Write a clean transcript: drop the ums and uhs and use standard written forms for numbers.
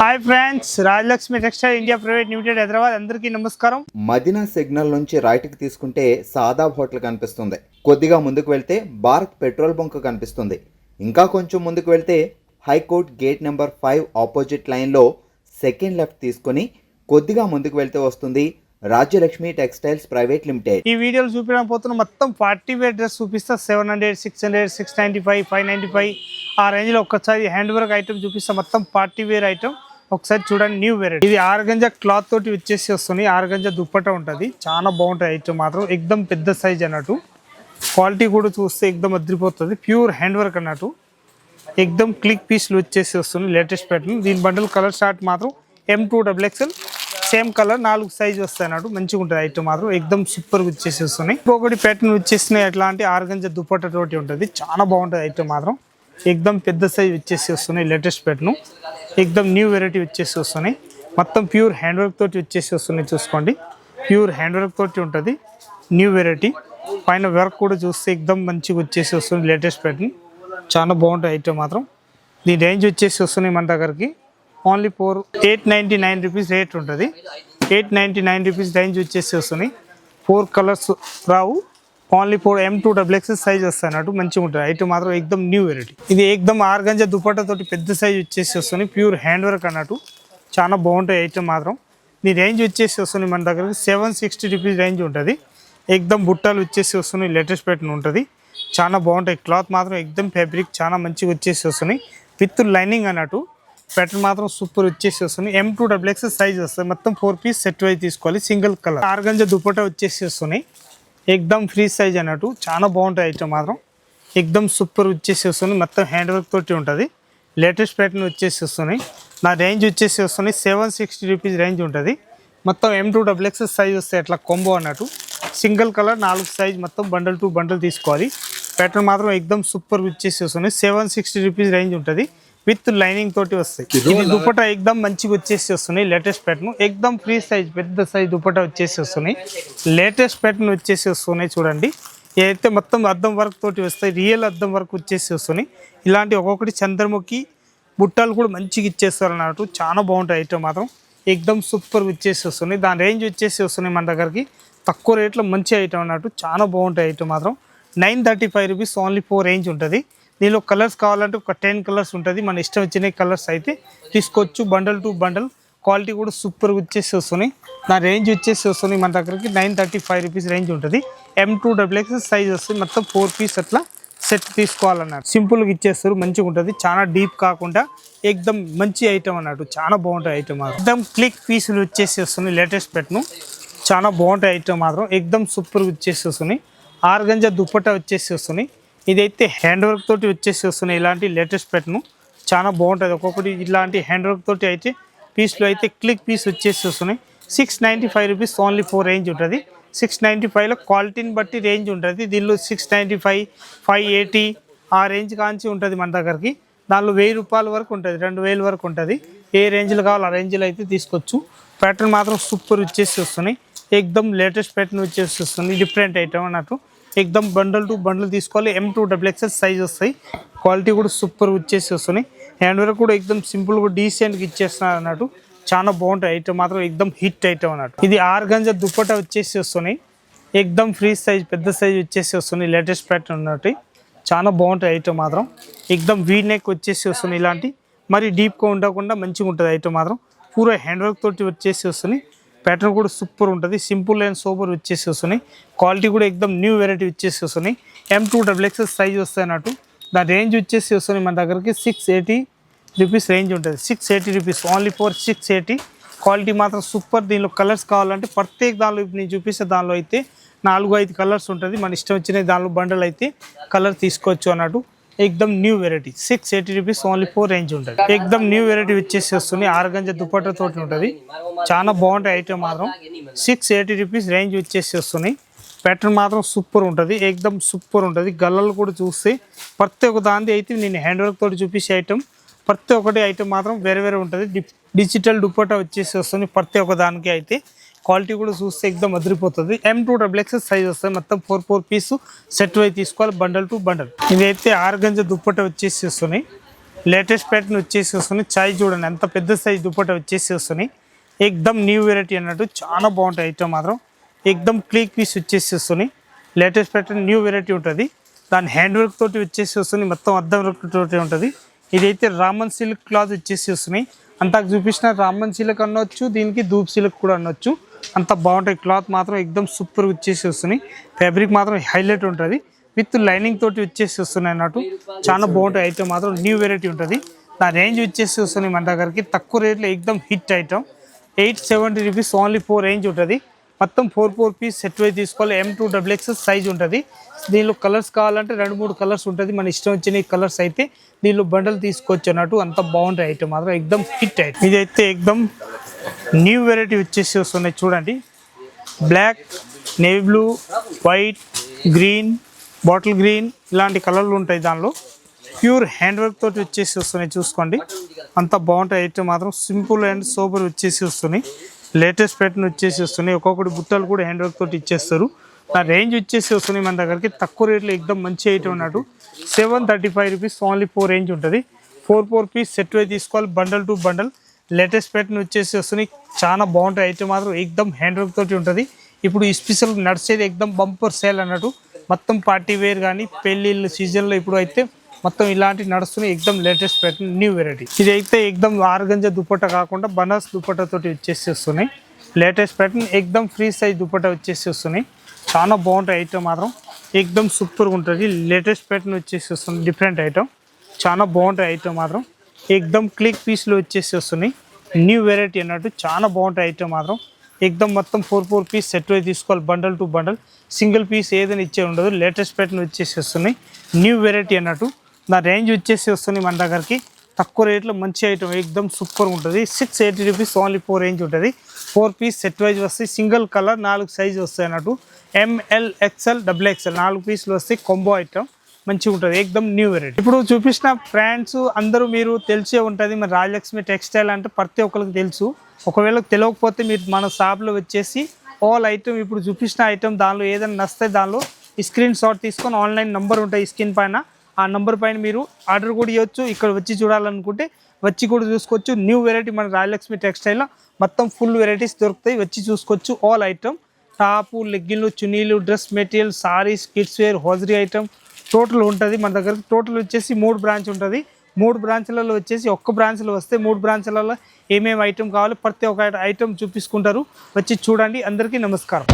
Hi friends, Rajalakshmi textile India private limited Hyderabad. అందరికీ నమస్కారం. Madina signal నుంచి రైట్కి తీసుకుంటే సాదాబ్ హోటల్ కనిపిస్తుంది. కొద్దిగా ముందుకు వెళ్తే భారత్ పెట్రోల్ బంక్ కనిపిస్తుంది. ఇంకా కొంచెం ముందుకు వెళ్తే హైకోర్ట్ గేట్ నెంబర్ 5 ఆపోజిట్ లైన్లో సెకండ్ లెఫ్ట్ తీసుకొని కొద్దిగా ముందుకు వెళ్తే వస్తుంది రాజ్యలక్ష్మి టెక్స్టైల్స్ ప్రైవేట్ లిమిటెడ్. ఈ వీడియోలు చూపించడం పోతున్న మొత్తం పార్టీ వేర్ డ్రెస్ చూపిస్తా. 700, 600, 695, 595 ఆ రేంజ్ లో ఒక్కసారి హ్యాండ్ వర్క్ ఐటమ్ చూపిస్తా. మొత్తం పార్టీ వేర్ ఐటమ్ ఒకసారి చూడండి. New variety. ఇది ఆర్గంజా క్లాత్ తోటి వచ్చేసి వస్తుంది. ఆర్గంజా దుప్పట్టా ఉంటుంది. చాలా బాగుంటుంది ఐటమ్ మాత్రం. ఎక్దమ్ పెద్ద సైజ్ అన్నట్టు. క్వాలిటీ కూడా చూస్తే ఎక్దమ్ అదిరిపోతుంది. ప్యూర్ హ్యాండ్ వర్క్ అన్నట్టు. ఎక్దమ్ క్లిక్ పీస్లు వచ్చేసి వస్తుంది. Latest pattern. దీని బండిల్ కలర్ షార్ట్ మాత్రం M2XXL సేమ్ కలర్ 4 సైజ్ వస్తాయి అన్నట్టు. మంచిగా ఉంటుంది ఐటమ్ మాత్రం. ఎక్దమ్ సూపర్ వచ్చేసి వస్తున్నాయి. ఇంకొకటి ప్యాటర్న్ వచ్చేసినాయి. ఎట్లాంటి ఆర్గంజా దుప్పట్టా తోటి ఉంటుంది. చాలా బాగుంటుంది ఐటమ్ మాత్రం. ఎక్దమ్ పెద్ద సైజ్ వచ్చేసి వస్తున్నాయి. Latest pattern. ఎక్దమ్ న్యూ వెరైటీ వచ్చేసి వస్తున్నాయి. మొత్తం ప్యూర్ హ్యాండ్ వర్క్ తోటి వచ్చేసి వస్తున్నాయి. చూసుకోండి, ప్యూర్ హ్యాండ్ వర్క్ తోటి ఉంటుంది. New variety. పైన వర్క్ కూడా చూస్తే ఎక్దమ్ మంచిగా వచ్చేసి వస్తుంది. Latest pattern. చాలా బాగుంటుంది ఐటమ్ మాత్రం. దీని రేంజ్ వచ్చేసి వస్తున్నాయి మన దగ్గరికి ఓన్లీ 899 రూపీస్ రేట్ ఉంటుంది. 899 రూపీస్ రేంజ్ వచ్చేసి వస్తున్నాయి. 4 కలర్స్ రావు. ఓన్లీ 4 M2XXL సైజ్ వస్తాయి అన్నట్టు. మంచిగా ఉంటుంది ఐటమ్ మాత్రం. ఎక్దమ్ న్యూ వెరైటీ. ఇది ఎక్దమ్ ఆర్గంజా దుపట్టా తోటి పెద్ద సైజ్ వచ్చేసి వస్తుంది. ప్యూర్ హ్యాండ్ వర్క్ అన్నట్టు. చాలా బాగుంటాయి ఐటమ్ మాత్రం. దీని రేంజ్ వచ్చేసి వస్తుంది మన దగ్గర 760 రూపీస్ రేంజ్ ఉంటుంది. ఎక్దమ్ బుట్టాలు వచ్చేసి వస్తున్నాయి. లేటెస్ట్ ప్యాటర్న్ ఉంటుంది. చాలా బాగుంటాయి. క్లాత్ మాత్రం ఎక్దమ్ ఫ్యాబ్రిక్ చాలా మంచిగా వచ్చేసి వస్తున్నాయి. విత్ లైనింగ్ అన్నట్టు. ప్యాటర్న్ మాత్రం సూపర్ వచ్చేసి వస్తుంది. M2XXL సైజ్ వస్తుంది. మొత్తం 4 పీస్ సెట్ వైజ్ తీసుకోవాలి. Single colour. ఆర్గంజా దుపట్టా వచ్చేసి వస్తున్నాయి. ఎక్దమ్ ఫ్రీ సైజ్ అన్నట్టు. చాలా బాగుంటాయి ఐటమ్ మాత్రం. ఎక్దమ్ సూపర్ వచ్చేసి వస్తుంది. మొత్తం హ్యాండ్ వర్క్ తోటి ఉంటుంది. లేటెస్ట్ ప్యాటర్న్ వచ్చేసి వస్తున్నాయి. నా రేంజ్ వచ్చేసి వస్తున్నాయి 760 రూపీస్ రేంజ్ ఉంటుంది. మొత్తం M2XXL సైజ్ వస్తాయి. అట్లా కొంబో అన్నట్టు. సింగిల్ కలర్ 4 సైజ్ మొత్తం బండల్ టు బండల్ తీసుకోవాలి. ప్యాటర్న్ మాత్రం ఎక్దమ్ సూపర్ వచ్చేసి వస్తున్నాయి. 760 రూపీస్ రేంజ్ ఉంటుంది. విత్ లైనింగ్ తోటి వస్తాయి. ఇది దుపట్టా ఎక్దమ్ మంచిగా వచ్చేసి వస్తున్నాయి. Latest pattern. ఎక్దమ్ ఫ్రీ సైజ్ పెద్ద సైజ్ దుపట్టా వచ్చేసి వస్తున్నాయి. లేటెస్ట్ ప్యాటర్న్ వచ్చేసి వస్తున్నాయి. చూడండి, ఏదైతే మొత్తం అద్దం వర్క్ తోటి వస్తాయి. రియల్ అద్దం వర్క్ వచ్చేసి వస్తున్నాయి. ఇలాంటి ఒక్కొక్కటి చంద్రముఖి బుట్టాలు కూడా మంచిగా ఇచ్చేస్తారు అన్నట్టు. చాలా బాగుంటాయి ఐటమ్ మాత్రం. ఎక్దమ్ సూపర్ వచ్చేసి వస్తున్నాయి. దాని రేంజ్ వచ్చేసి వస్తున్నాయి మన దగ్గరికి తక్కువ రేట్లో మంచి ఐటమ్ అన్నట్టు. చాలా బాగుంటాయి ఐటమ్ మాత్రం. 935 రూపీస్ ఓన్లీ 4 రేంజ్ ఉంటుంది. దీనిలో కలర్స్ కావాలంటే ఒక 10 కలర్స్ ఉంటుంది. మన ఇష్టం వచ్చిన కలర్స్ అయితే తీసుకోవచ్చు. Bundle to bundle. క్వాలిటీ కూడా సూపర్ వచ్చేసి వస్తున్నాయి. నా రేంజ్ వచ్చేసి వస్తున్నాయి మన దగ్గరికి 935 రూపీస్ రేంజ్ ఉంటుంది. M2XXL సైజ్ వస్తుంది. మొత్తం 4 పీస్ అట్లా సెట్ తీసుకోవాలన్నట్టు. సింపుల్గా ఇచ్చేస్తారు. మంచిగా ఉంటుంది. చాలా డీప్ కాకుండా ఎక్దమ్ మంచి ఐటమ్ అన్నట్టు. చాలా బాగుంటాయి ఐటమ్ మాత్రం. ఎక్దమ్ క్లిక్ పీసులు వచ్చేసి వస్తున్నాయి. Latest pattern. చాలా బాగుంటాయి ఐటమ్ మాత్రం. ఎక్దమ్ సూపర్ వచ్చేసి వస్తున్నాయి. ఆర్గంజా దుపట్టా వచ్చేసి వస్తున్నాయి. ఇదైతే హ్యాండ్ వర్క్ తోటి వచ్చేసి వస్తున్నాయి. ఇలాంటి లేటెస్ట్ ప్యాటర్న్ చాలా బాగుంటుంది. ఒక్కొక్కటి ఇలాంటి హ్యాండ్ వర్క్ తోటి అయితే పీస్లో అయితే క్లిక్ పీస్ వచ్చేసి వస్తున్నాయి. 695 రూపీస్ ఓన్లీ 4 రేంజ్ ఉంటుంది. 695లో క్వాలిటీని బట్టి రేంజ్ ఉంటుంది. దీనిలో 695, 580 ఆ రేంజ్ కాంచి ఉంటుంది మన దగ్గరికి. దానిలో 1000 రూపాయల వరకు ఉంటుంది. 2000 వరకు ఉంటుంది. ఏ రేంజ్లో కావాలో ఆ రేంజ్లో అయితే తీసుకోవచ్చు. ప్యాటర్న్ మాత్రం సూపర్ వచ్చేసి వస్తున్నాయి. ఎక్దమ్ లేటెస్ట్ ప్యాటర్న్ వచ్చేసి వస్తుంది. డిఫరెంట్ ఐటమ్ అన్నట్టు. ఎక్దమ్ బండల్ టు బండల్ తీసుకోవాలి. M2XXL సైజ్ వస్తాయి. క్వాలిటీ కూడా సూపర్ వచ్చేసి వస్తున్నాయి. హ్యాండ్ వర్క్ కూడా ఎక్దమ్ సింపుల్గా డీసెంట్గా ఇచ్చేస్తున్నారు అన్నట్టు. చాలా బాగుంటాయి ఐటమ్ మాత్రం. ఎక్దమ్ హిట్ ఐటమ్ అన్నట్టు. ఇది ఆర్గంజా దుపట్టా వచ్చేసి వస్తున్నాయి. ఎక్దమ్ ఫ్రీ సైజ్ పెద్ద సైజ్ వచ్చేసి వస్తున్నాయి. లేటెస్ట్ ప్యాటర్న్ అన్నట్టు. చాలా బాగుంటాయి ఐటమ్ మాత్రం. ఎక్దమ్ వీ నెక్ వచ్చేసి వస్తున్నాయి. ఇలాంటి మరి డీప్గా ఉండకుండా మంచిగా ఉంటుంది ఐటమ్ మాత్రం. పూరా హ్యాండ్ వర్క్ తోటి వచ్చేసి వస్తున్నాయి. ప్యాటర్న్ కూడా సూపర్ ఉంటుంది. సింపుల్ అండ్ సూపర్ వచ్చేసి వస్తున్నాయి. క్వాలిటీ కూడా ఎక్దమ్ న్యూ వెరైటీ వచ్చేసి వస్తున్నాయి. M2XXL సైజ్ వస్తాయి అన్నట్టు. దాని రేంజ్ వచ్చేసి వస్తున్నాయి మన దగ్గరికి 680 రూపీస్ రేంజ్ ఉంటుంది. 680 రూపీస్ ఓన్లీ 680. క్వాలిటీ మాత్రం సూపర్. దీనిలో కలర్స్ కావాలంటే ప్రత్యేక దానిలో నేను చూపిస్తే దానిలో అయితే 4-5 కలర్స్ ఉంటుంది. మన ఇష్టం వచ్చిన దానిలో బండల్ అయితే కలర్ తీసుకోవచ్చు అన్నట్టు. ఎక్దమ్ new variety 680 rupees only 4 range ఉంటుంది. ఎక్దమ్ న్యూ వెరైటీ వచ్చేసి వస్తుంది. ఆర్గంజా దుపట్టా తోటి ఉంటుంది. చాలా బాగుంటాయి ఐటమ్ మాత్రం. 680 రూపీస్ రేంజ్ వచ్చేసి వస్తున్నాయి. ప్యాటర్న్ మాత్రం సూపర్ ఉంటుంది. ఎక్దమ్ సూపర్ ఉంటుంది. గల్లలు కూడా చూస్తే ప్రతి ఒక్క దాని అయితే నేను హ్యాండ్ వర్క్ తోటి చూపించే ఐటమ్ ప్రతి ఒక్కటి ఐటమ్ మాత్రం వేరే వేరే ఉంటుంది. డిజిటల్ దుపట్టా వచ్చేసి వస్తుంది. ప్రతి ఒక్క దానికి అయితే క్వాలిటీ కూడా చూస్తే ఎక్దమ్ అదిరిపోతుంది. M2XXL సైజ్ వస్తుంది. మొత్తం 4 పీస్ సెట్ వై తీసుకోవాలి. Bundle to bundle. ఇదైతే ఆర్గంజా దుపట్టా వచ్చేసి వస్తున్నాయి. లేటెస్ట్ ప్యాటర్న్ వచ్చేసి వస్తుంది. సైజ్ చూడండి ఎంత పెద్ద సైజ్ దుపట్టా వచ్చేసి వస్తుంది. ఎక్దమ్ న్యూ వెరైటీ అన్నట్టు చాలా బాగుంటాయి ఐటమ్ మాత్రం. ఎక్దమ్ క్లీక్ పీస్ వచ్చేసి వస్తుంది. లేటెస్ట్ ప్యాటర్న్ న్యూ వెరైటీ ఉంటుంది. దాని హ్యాండ్ వర్క్ తోటి వచ్చేసి వస్తుంది. మొత్తం అద్దం వర్క్ తోటి ఉంటుంది. ఇదైతే రామన్ సిల్క్ క్లాత్ వచ్చేసి వస్తున్నాయి. అంతా చూపించిన రామన్ సిల్క్ అనొచ్చు, దీనికి ధూప్ సిల్క్ కూడా అనొచ్చు. అంత బాగుంటాయి. క్లాత్ మాత్రం ఎక్దమ్ సూపర్ వచ్చేసి వస్తున్నాయి. ఫ్యాబ్రిక్ మాత్రం హైలైట్ ఉంటుంది. విత్ లైనింగ్ తోటి వచ్చేసి వస్తున్నాయి అన్నట్టు. చాలా బాగుంటాయి ఐటమ్ మాత్రం. న్యూ వెరైటీ ఉంటుంది. నా రేంజ్ వచ్చేసి వస్తున్నాయి మన దగ్గరికి తక్కువ రేట్లో ఎక్దమ్ hit item. 870 rupees only 4 range ఉంటుంది. మొత్తం 4 పీస్ సెట్ వై తీసుకోవాలి. M2XXL సైజ్ ఉంటుంది. దీనిలో కలర్స్ కావాలంటే 2-3 కలర్స్ ఉంటుంది. మన ఇష్టం వచ్చిన కలర్స్ అయితే దీనిలో బండల్ తీసుకోవచ్చు అన్నట్టు. అంత బాగుంటాయి ఐటమ్ మాత్రం ఎక్దమ్ హిట్ ఐటమ్. ఇదైతే ఎక్దమ్ న్యూ వెరైటీ వచ్చేసి వస్తున్నాయి చూడండి. Black, navy blue, white, green, bottle green ఇలాంటి కలర్లు ఉంటాయి. దానిలో ప్యూర్ హ్యాండ్ వర్క్ తోటి వచ్చేసి వస్తున్నాయి చూసుకోండి. అంత బాగుంటాయి ఐటమ్ మాత్రం. సింపుల్ అండ్ సూపర్ వచ్చేసి వస్తున్నాయి. లేటెస్ట్ ప్యాటర్న్ వచ్చేసి వస్తున్నాయి. ఒక్కొక్కటి బుట్టలు కూడా హ్యాండ్ వర్క్ తోటి ఇచ్చేస్తారు. ఆ రేంజ్ వచ్చేసి వస్తున్నాయి మన దగ్గరికి తక్కువ రేట్లో ఎక్దమ్ మంచి ఐటమ్ అన్నట్టు. 735 రూపీస్ ఓన్లీ 4 రేంజ్ ఉంటుంది. 4 పీస్ సెట్ వై తీసుకోవాలి. Bundle to bundle latest pattern వచ్చేసి వస్తున్నాయి. చాలా బాగుంటాయి ఐటమ్ మాత్రం. ఎక్దమ్ హ్యాండ్ వర్క్ తోటి ఉంటుంది. ఇప్పుడు ఈ స్పెషల్ నడిచేది ఎక్దమ్ బంపర్ సేల్ అన్నట్టు. మొత్తం పార్టీ వేర్ కానీ పెళ్ళిళ్ళు సీజన్లో ఇప్పుడు అయితే మొత్తం ఇలాంటి నడుస్తున్నాయి. ఎక్దమ్ లేటెస్ట్ ప్యాటర్న్ న్యూ వెరైటీ. ఇది అయితే ఎక్దమ్ ఆర్గంజా దుపట్టా కాకుండా బనాస్ దుపట్టా తోటి వచ్చేసి వస్తున్నాయి. లేటెస్ట్ ప్యాటర్న్ ఎక్దమ్ ఫ్రీ సైజ్ దుపట్టా వచ్చేసి వస్తున్నాయి. చాలా బాగుంటాయి ఐటమ్ మాత్రం. ఎక్దమ్ సూపర్గా ఉంటుంది. లేటెస్ట్ ప్యాటర్న్ వచ్చేసి వస్తుంది. Different item. చాలా బాగుంటాయి ఐటమ్ మాత్రం. ఎక్దమ్ క్లిక్ పీస్లో వచ్చేసి వస్తున్నాయి. న్యూ వెరైటీ అన్నట్టు. చాలా బాగుంటాయి ఐటమ్ మాత్రం. ఎక్దమ్ మొత్తం 4 పీస్ సెట్ వై తీసుకోవాలి. Bundle to bundle single piece ఏదైనా ఇచ్చే ఉండదు. లేటెస్ట్ ప్యాటర్న్ వచ్చేసి వస్తున్నాయి. న్యూ వెరైటీ అన్నట్టు. నా రేంజ్ వచ్చేసి వస్తుంది మన దగ్గరికి తక్కువ రేట్లో మంచి ఐటమ్. ఎక్దమ్ సూపర్ ఉంటుంది. 680 రూపీస్ ఓన్లీ 4 రేంజ్ ఉంటుంది. 4 పీస్ సెట్ వైజ్ వస్తాయి. సింగిల్ కలర్ 4 సైజ్ వస్తాయి అన్నట్టు. ML, XL, XXL 4 పీసులు వస్తాయి. కొంబో ఐటమ్ మంచిగా ఉంటుంది. ఎక్దమ్ న్యూ వెరైటీ. ఇప్పుడు చూపించిన బ్రాండ్స్ అందరూ మీరు తెలిసే ఉంటుంది. మరి రాజలక్ష్మి టెక్స్టైల్ అంటే ప్రతి ఒక్కరికి తెలుసు. ఒకవేళ తెలియకపోతే మీరు మన షాప్లో వచ్చేసి ఆల్ ఐటమ్ ఇప్పుడు చూపించిన ఐటమ్ దానిలో ఏదైనా నస్తే దానిలో స్క్రీన్ షాట్ తీసుకొని ఆన్లైన్ నెంబర్ ఉంటాయి స్క్రీన్ పైన. ఆ నెంబర్ పైన మీరు ఆర్డర్ కూడా ఇవ్వచ్చు. ఇక్కడ వచ్చి చూడాలనుకుంటే వచ్చి కూడా చూసుకోవచ్చు. న్యూ వెరైటీ మన రాజలక్ష్మి టెక్స్టైల్లో మొత్తం ఫుల్ వెరైటీస్ దొరుకుతాయి. వచ్చి చూసుకోవచ్చు. ఆల్ ఐటమ్ టాపు, లెగ్గిన్లు, చున్నీలు, dress material, saris, kids wear, hosiery item total ఉంటుంది మన దగ్గర. టోటల్ వచ్చేసి 3 బ్రాంచ్ ఉంటుంది. 3 బ్రాంచ్లలో వచ్చేసి ఒక్క బ్రాంచ్లో వస్తే 3 బ్రాంచ్లలో ఏమేమి ఐటమ్ కావాలో ప్రతి ఒక్క ఐటమ్ చూపించుకుంటారు. వచ్చి చూడండి. అందరికీ నమస్కారం.